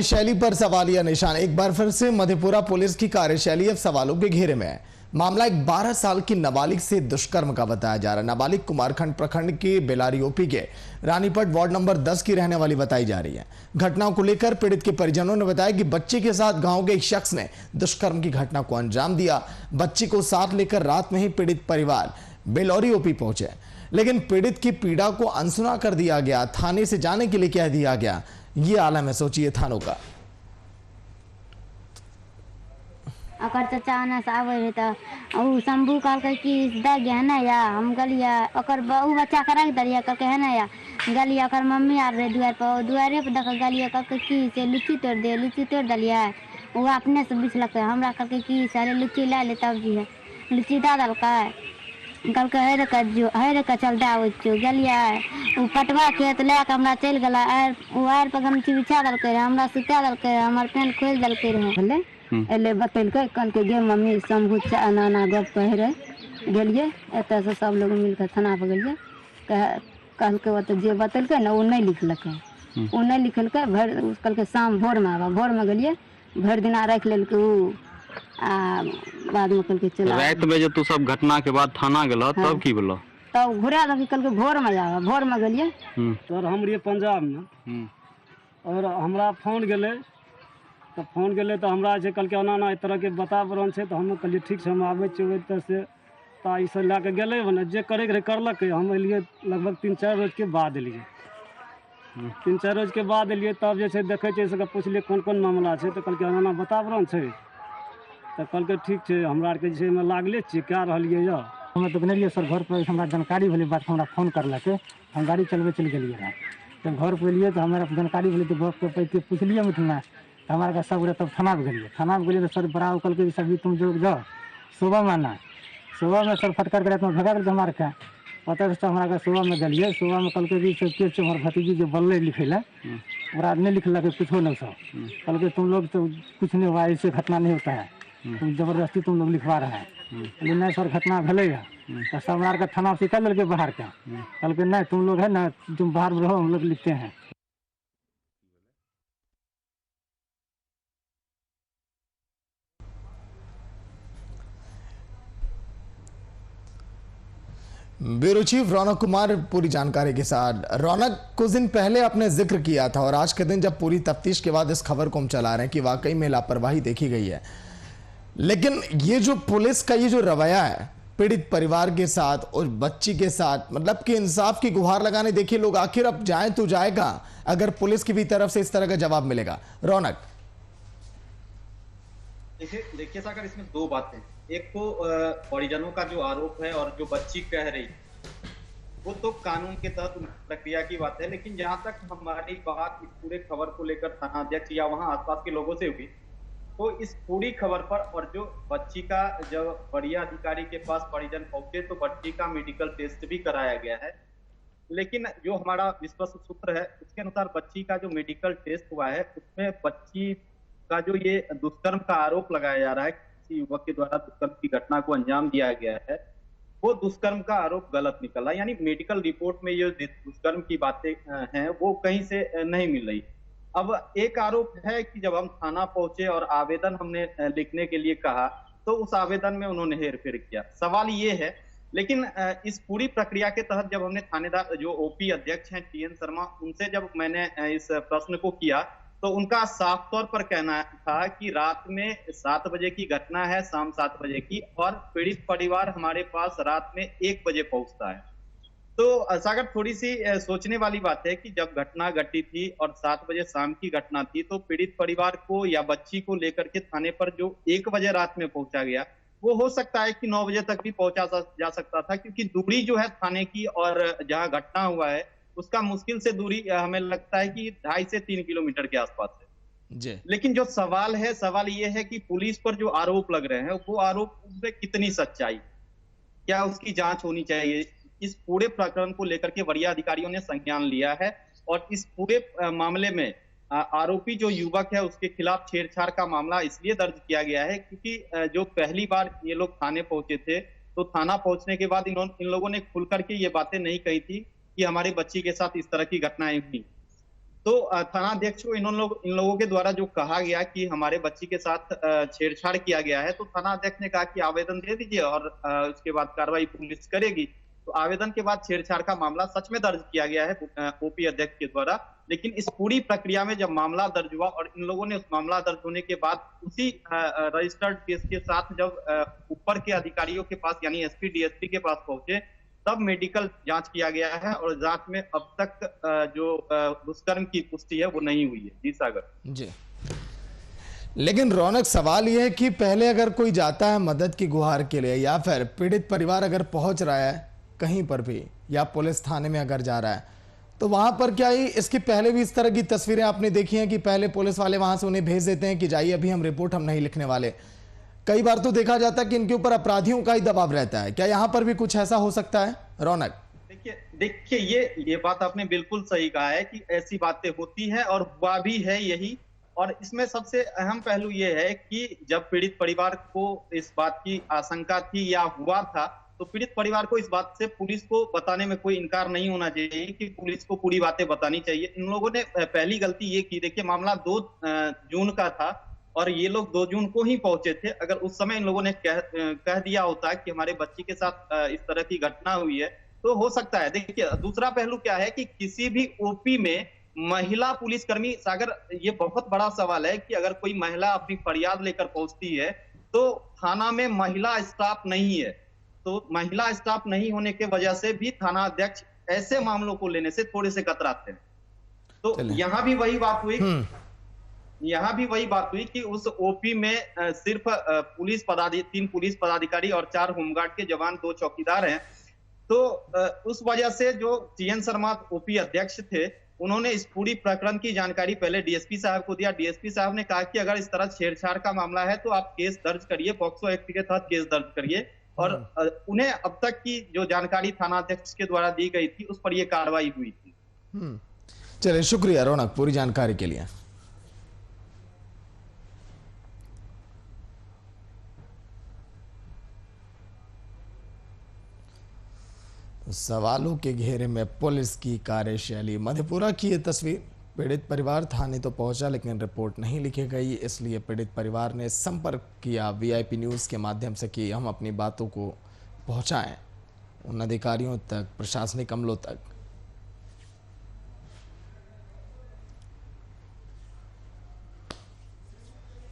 शैली पर सवालिया निशान। एक बार फिर से मधेपुरा पुलिस की कार्यशैली अब सवालों के घेरे में है। मामला एक 12 साल की नाबालिग से दुष्कर्म का बताया जा रहा है। नाबालिग कुमारखंड प्रखंड के बेलारी ओपी के रानीपट वार्ड नंबर 10 की रहने वाली बताई जा रही है। घटना को लेकर पीड़ित के परिजनों ने बताया कि बच्चे के साथ गांव के एक शख्स ने दुष्कर्म की घटना को अंजाम दिया। बच्ची को साथ लेकर रात में ही पीड़ित परिवार बेलारी ओपी पहुंचे, लेकिन पीड़ित की पीड़ा को अनसुना कर दिया गया। थाने से जाने के लिए कह दिया गया। ये आलम है, सोचिए थानों का। अकर चाचा ने आवे रहे तो उ शंभू कहल कि दे गया ना या हम गलिया अकर उ बच्चा के रख दलिया कहके है ना या गलिया अकर मम्मी आ रहे दुआरे पे देख गलिया कहके की से लीची तोड़ दलिया वो अपने से बिछलक हमरा कहके की सारे लीची ला ले तब जी है लीची दा दलका कहल के है रे चल दावे गलिया उ पटवा खेत ले के हमरा चल गेला आर पर गमछी बिछा दलके हमरा सुता दलके हमर पेन खोल दलके रहे एले बतैलकै कहलकै गे मम्मी शंभू नाना गप कहे रहे गेलिए एतऽ से सब लोग मिलकर थाना पर गेलिए कहलकै ओतऽ जे बतैलकै ना वो नहीं लिखलकै वो नहीं लिखलकै कहलकै शाम भोर में आवा भोर में गेलिए भर दिन रख लेलकै उ आ बाद में कहलकै चल रात में जब तू सब घटना के बाद थाना गेलो तब की बोलो तब घुरा दबी कहलकै भोर में आवा भोर में गेलिए सर हम रहिए पंजाब में और हमरा फोन गेले तो फोन गेले तो हमरा जे कहलकै ओना ना इस तरह के वातावरण है तो हम कहलिए ठीक है हम आबै छियै ओतऽ से ता ई सब लए के गेलै ने जे करे के करलकै। हम एलिए लगभग 3-4 रोज के बाद एलिए 3-4 रोज के बाद एलिए तब जे छै देखै छै सबके पुछलिए कोन कोन मामला छै तो कहलकै ओना वातावरण छै तो कहलकै ठीक है हमरा आर के जे में लागले छियै कए रहलिए य हमें तो गेलिए सर घर पर हमरा जानकारी भेलै बात हमरा फोन करलकै हम गाड़ी चलबै चल गेलिए रहा तो घर पर एलिए तो हमरा जानकारी भेलै तो घर पे पुछलिए मिठना हमारे का सब तब थाना पे गेलिए तो सर बड़ा उकल के सभी तुम जो जाओ सुबह में आना सुबह में सर फटकार कर भगा कर हमारे का पता से हमारा का सुबह में गलिए सुबह में कल के सब हमारे भतीजी जो बल्ले लिखे ला और नहीं लिखल कुछ हो नहीं सब कल के तुम लोग तो कुछ नहीं हुआ ऐसे घटना नहीं होता है तुम जबरदस्ती तुम लोग लिखवा रहा है नहीं सर घटना भले है तो सब हमारे का थाना से निकाल के बाहर का कल के नहीं तुम लोग है ना तुम बाहर में रहो हम लोग लिखते हैं। ब्यूरो चीफ रौनक कुमार पूरी जानकारी के साथ। रौनक, कुछ दिन पहले आपने जिक्र किया था और आज के दिन जब पूरी तफ्तीश के बाद इस खबर को हम चला रहे हैं कि वाकई में लापरवाही देखी गई है, लेकिन ये जो पुलिस का ये जो रवैया है पीड़ित परिवार के साथ और बच्ची के साथ, मतलब कि इंसाफ की गुहार लगाने देखिए लोग आखिर अब जाए तो जाएगा अगर पुलिस की भी तरफ से इस तरह का जवाब मिलेगा। रौनक, देखिए सागर, इसमें दो बातें। एक तो परिजनों का जो आरोप है और जो बच्ची कह रही वो तो कानून के तहत प्रक्रिया की बात है, लेकिन जहां तक हमारी बात इस पूरे खबर को लेकर थानाध्यक्ष या वहां आसपास के लोगों से हुई तो इस पूरी खबर पर और जो बच्ची का जब वरीय अधिकारी के पास परिजन पहुंचे तो बच्ची का मेडिकल टेस्ट भी कराया गया है, लेकिन जो हमारा विश्वस्त सूत्र है उसके अनुसार बच्ची का जो मेडिकल टेस्ट हुआ है उसमें बच्ची का जो ये दुष्कर्म का आरोप लगाया जा रहा है, किसी युवक के द्वारा दुष्कर्म की घटना को अंजाम दिया गया है, वो दुष्कर्म का आरोप गलत निकला। यानी मेडिकल रिपोर्ट में ये दुष्कर्म की बातें हैं वो कहीं से नहीं मिल रही। अब एक आरोप है कि जब हम थाना पहुंचे और आवेदन हमने लिखने के लिए कहा तो उस आवेदन में उन्होंने हेरफेर किया। सवाल ये है, लेकिन इस पूरी प्रक्रिया के तहत जब हमने थानेदार जो ओपी अध्यक्ष हैं TN शर्मा, उनसे जब मैंने इस प्रश्न को किया तो उनका साफ तौर पर कहना था कि रात में 7 बजे की घटना है, शाम 7 बजे की, और पीड़ित परिवार हमारे पास रात में 1 बजे पहुंचता है। तो सागर, थोड़ी सी सोचने वाली बात है कि जब घटना घटी थी और 7 बजे शाम की घटना थी तो पीड़ित परिवार को या बच्ची को लेकर के थाने पर जो 1 बजे रात में पहुंचा गया वो हो सकता है कि 9 बजे तक भी पहुंचा जा सकता था, क्योंकि दूरी जो है थाने की और जहां घटना हुआ है उसका मुश्किल से दूरी हमें लगता है कि 2.5 से 3 किलोमीटर के आसपास है जी। लेकिन जो सवाल है, सवाल ये है कि पुलिस पर जो आरोप लग रहे हैं वो आरोप में कितनी सच्चाई, क्या उसकी जांच होनी चाहिए। इस पूरे प्रकरण को लेकर के वरीय अधिकारियों ने संज्ञान लिया है और इस पूरे मामले में आरोपी जो युवक है उसके खिलाफ छेड़छाड़ का मामला इसलिए दर्ज किया गया है क्योंकि जो पहली बार ये लोग थाने पहुंचे थे तो थाना पहुंचने के बाद इन लोगों ने खुल करके ये बातें नहीं कही थी कि हमारी बच्ची के साथ इस तरह की घटनाएं हुई। तो थानाध्यक्ष को इन लोगों के द्वारा जो कहा गया कि हमारे बच्ची के साथ छेड़छाड़ किया गया है, तो थानाध्यक्ष ने कहा कि आवेदन दे दीजिए और उसके बाद कार्रवाई पुलिस करेगी। तो आवेदन के बाद छेड़छाड़ का मामला सच में दर्ज किया गया है ओपी अध्यक्ष के द्वारा, लेकिन इस पूरी प्रक्रिया में जब मामला दर्ज हुआ और इन लोगों ने उस मामला दर्ज होने के बाद उसी रजिस्टर्ड केस के साथ जब ऊपर के अधिकारियों के पास यानी एसपी डीएसपी के पास पहुंचे, तब मेडिकल जांच किया गया है और जांच में अब तक जो दुष्कर्म की पुष्टि है वो नहीं हुई है। जी सागर जी। लेकिन रौनक, सवाल यह है कि पहले अगर कोई जाता है मदद की गुहार के लिए या फिर पीड़ित परिवार अगर पहुंच रहा है कहीं पर भी या पुलिस थाने में अगर जा रहा है, तो वहां पर क्या ही इसके पहले भी इस तरह की तस्वीरें आपने देखी हैं कि पहले पुलिस वाले वहां से उन्हें भेज देते हैं कि जाइए अभी हम रिपोर्ट हम नहीं लिखने वाले। कई बार तो देखा जाता है कि इनके ऊपर अपराधियों का ही दबाव रहता है। क्या यहाँ पर भी कुछ ऐसा हो सकता है रौनक? देखिए ये बात आपने बिल्कुल सही कहा है कि ऐसी बातें होती है और हुआ भी है यही। और इसमें सबसे अहम पहलू ये है कि जब पीड़ित परिवार को इस बात की आशंका थी या हुआ था, तो पीड़ित परिवार को इस बात से पुलिस को बताने में कोई इनकार नहीं होना चाहिए कि पुलिस को पूरी बातें बतानी चाहिए। इन लोगों ने पहली गलती ये की, देखिए मामला 2 जून का था और ये लोग 2 जून को ही पहुंचे थे। अगर उस समय इन लोगों ने कह दिया होता कि हमारे बच्ची के साथ इस तरह की घटना हुई है तो हो सकता है। देखिए दूसरा पहलू क्या है कि किसी भी ओपी में महिला पुलिसकर्मी, सागर ये बहुत बड़ा सवाल है कि अगर कोई महिला अपनी फरियाद लेकर पहुंचती है तो थाना में महिला स्टाफ नहीं है, तो महिला स्टाफ नहीं होने के वजह से भी थाना अध्यक्ष ऐसे मामलों को लेने से थोड़े से कतराते हैं। तो यहाँ भी वही बात हुई कि उस ओपी में सिर्फ 3 पुलिस पदाधिकारी और 4 होमगार्ड के जवान, 2 चौकीदार हैं। तो उस वजह से जो टीएन शर्मा ओपी अध्यक्ष थे, उन्होंने इस पूरी प्रकरण की जानकारी पहले डीएसपी साहब को दिया। डीएसपी साहब ने कहा कि अगर इस तरह छेड़छाड़ का मामला है तो आप केस दर्ज करिए, पॉक्सो एक्ट के तहत केस दर्ज करिए। और उन्हें अब तक की जो जानकारी थाना अध्यक्ष के द्वारा दी गई थी उस पर यह कार्रवाई हुई थी। चलिए, शुक्रिया रौनक पूरी जानकारी के लिए। सवालों के घेरे में पुलिस की कार्यशैली। मधेपुरा की ये तस्वीर। पीड़ित परिवार थाने तो पहुंचा लेकिन रिपोर्ट नहीं लिखी गई, इसलिए पीड़ित परिवार ने संपर्क किया वीआईपी न्यूज़ के माध्यम से कि हम अपनी बातों को पहुंचाएं उन अधिकारियों तक, प्रशासनिक अमलों तक